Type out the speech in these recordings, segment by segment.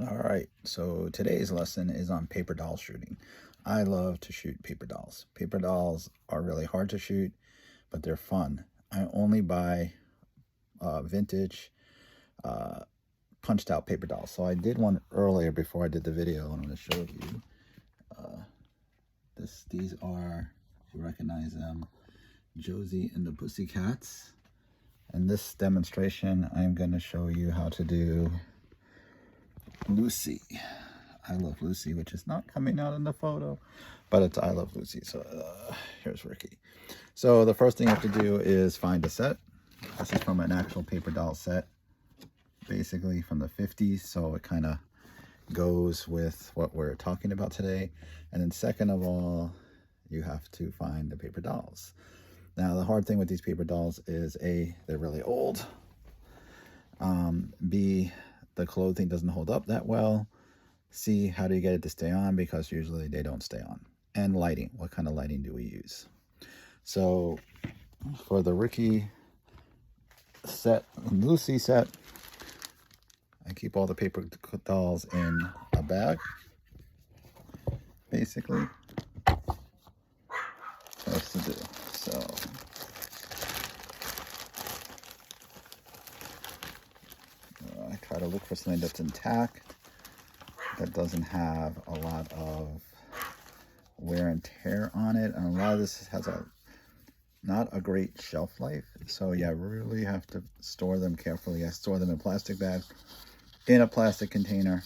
All right, so today's lesson is on paper doll shooting. I love to shoot paper dolls. Paper dolls are really hard to shoot, but they're fun. I only buy vintage uh, punched out paper dolls. So I did one earlier before I did the video, and I'm going to show you. These are, you recognize them, Josie and the Pussycats. In this demonstration, I'm going to show you how to do Lucy. I Love Lucy, which is not coming out in the photo, but it's I Love Lucy. So here's Ricky. So the first thing you have to do is find a set. This is from an actual paper doll set, basically from the 50s. So it kind of goes with what we're talking about today. And then second of all, you have to find the paper dolls. Now, the hard thing with these paper dolls is A, they're really old. B, the clothing doesn't hold up that well. C, how do you get it to stay on? Because usually they don't stay on. And lighting, what kind of lighting do we use? So for the Ricky set and Lucy set, I keep all the paper dolls in a bag, basically. That's to do. So I try to look for something that's intact, that doesn't have a lot of wear and tear on it. And a lot of this has not a great shelf life. So yeah, really have to store them carefully. I store them in plastic bags, in a plastic container,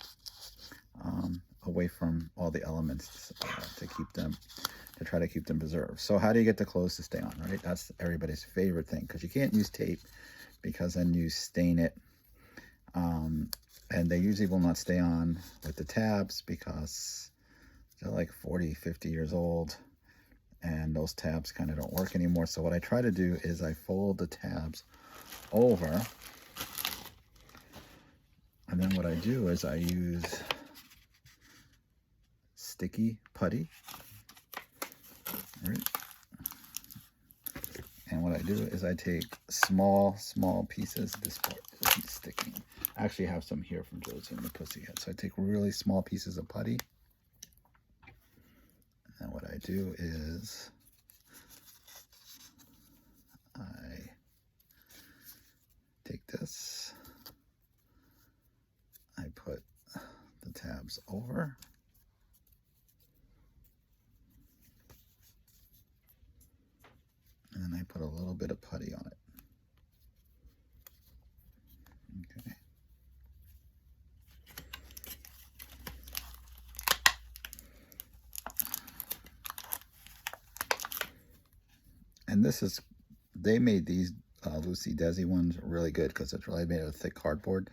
away from all the elements to try to keep them preserved. So how do you get the clothes to stay on, right? That's everybody's favorite thing, because you can't use tape, because then you stain it. And they usually will not stay on with the tabs because they're like 40, 50 years old, and those tabs kind of don't work anymore. So what I try to do is I fold the tabs over, and then what I do is I use sticky putty, right? And what I do is I take small pieces. This part isn't sticking. I actually have some here from Josie and the Pussycat. So I take really small pieces of putty. And what I do is I take this, I put the tabs over, and then I put a little bit of putty on it. Okay. And this is, they made these Lucy Desi ones really good because it's really made out of thick cardboard.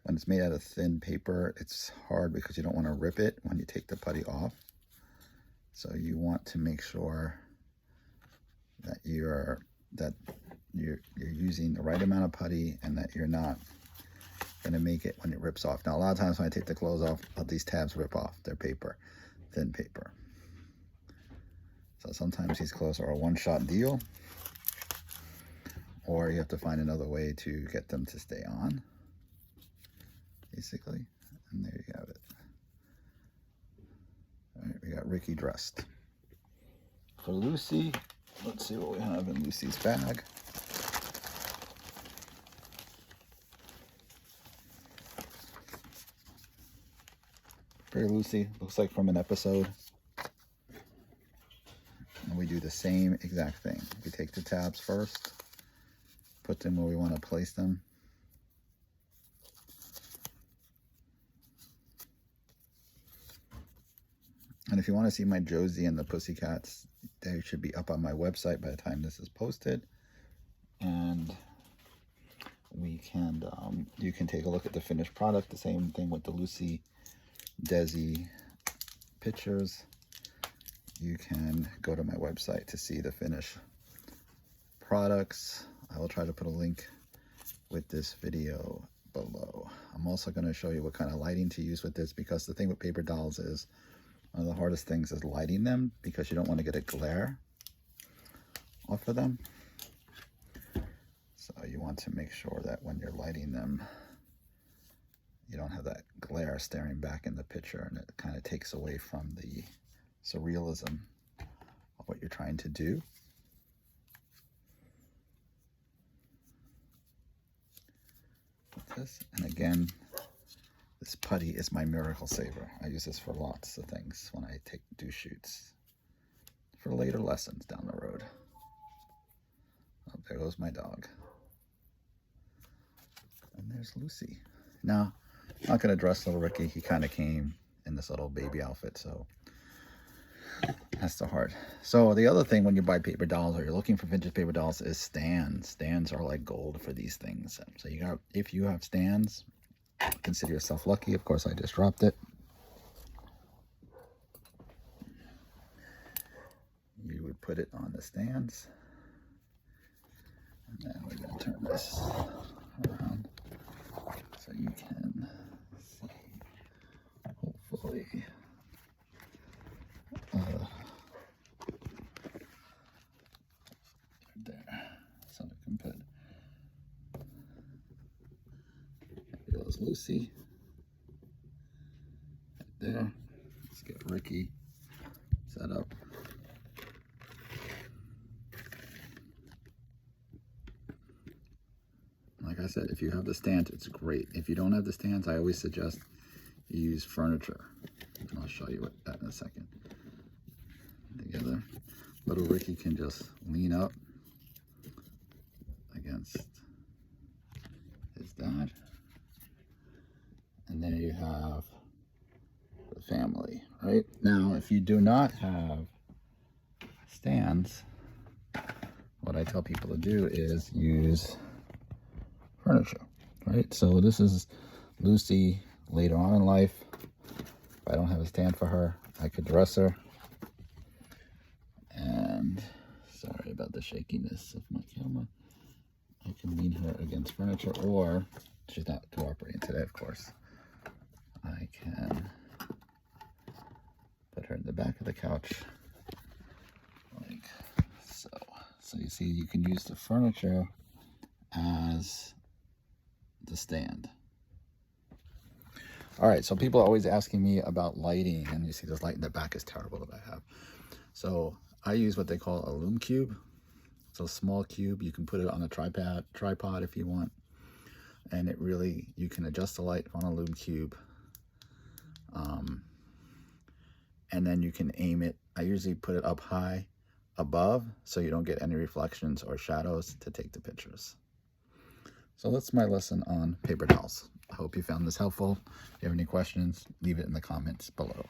When it's made out of thin paper, it's hard because you don't want to rip it when you take the putty off. So you want to make sure that you're using the right amount of putty, and that you're not going to make it when it rips off. Now, a lot of times when I take the clothes off, these tabs rip off. They're paper, thin paper. So sometimes these clothes are a one-shot deal, or you have to find another way to get them to stay on, basically. And there you have it. All right, we got Ricky dressed. For Lucy, let's see what we have in Lucy's bag. For Lucy, looks like from an episode. And we do the same exact thing. We take the tabs first, put them where we want to place them. And if you want to see my Josie and the Pussycats, they should be up on my website by the time this is posted. And we can, you can take a look at the finished product. The same thing with the Lucy Desi pictures. You can go to my website to see the finished products. I will try to put a link with this video below. I'm also going to show you what kind of lighting to use with this, because the thing with paper dolls is one of the hardest things is lighting them, because you don't want to get a glare off of them. So you want to make sure that when you're lighting them, you don't have that glare staring back in the picture, and it kind of takes away from the surrealism of what you're trying to do. This, and again, this putty is my miracle saver. I use this for lots of things when I do shoots for later lessons down the road. Oh, there goes my dog. And there's Lucy. Now, I'm not going to dress little Ricky. He kind of came in this little baby outfit, so that's the hard. So the other thing when you buy paper dolls or you're looking for vintage paper dolls is stands. Stands are like gold for these things. So if you have stands, consider yourself lucky. Of course, I just dropped it. You would put it on the stands. And then we're going to turn this around so you can see, hopefully, there, so we can put, there goes Lucy, right there. Let's get Ricky set up. Like I said, if you have the stands, it's great. If you don't have the stands, I always suggest you use furniture. And I'll show you that in a second. Together, little Ricky can just lean up against his dad. And there you have the family, right? Now, if you do not have stands, what I tell people to do is use furniture, right? So this is Lucy later on in life. If I don't have a stand for her, I could dress her. And sorry about the shakiness of my camera. I can lean her against furniture, or she's not cooperating today, of course. I can put her in the back of the couch like so. So you see, you can use the furniture as the stand. All right, so people are always asking me about lighting, and you see this light in the back is terrible that I have. So I use what they call a lume cube. It's a small cube. You can put it on a tripod if you want. And it really, you can adjust the light on a lume cube. And then you can aim it. I usually put it up high above so you don't get any reflections or shadows to take the pictures. So that's my lesson on paper dolls. I hope you found this helpful. If you have any questions, leave it in the comments below.